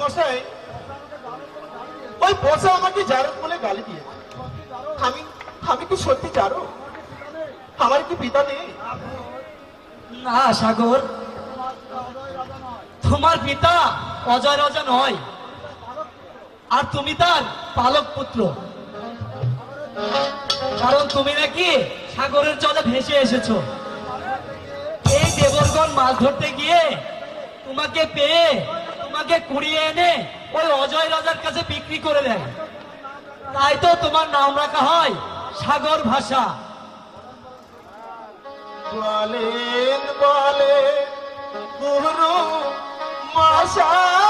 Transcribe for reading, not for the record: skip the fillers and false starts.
মশাই, ওই বসা আমাকে জারদ বলে গালি দিয়েছে। আমি আমি কি সত্যি জারো? আমার কি পিতা নেই? না সাগর, তোমার পিতা অজয় রাজা নয়, আর তুমি তার পালক পুত্র। কারণ তুমি নাকি সাগরের জলে ভেসে এসেছো। এই দেবরগণ মাছ ধরতে গিয়ে তোমাকে পেয়ে তোমাকে কুড়িয়ে এনে ওই অজয় রাজার কাছে বিক্রি করে দেয়। তাই তো তোমার নাম রাখা হয় সাগর ভাষা। বলেন বলেন গুরু মশাই,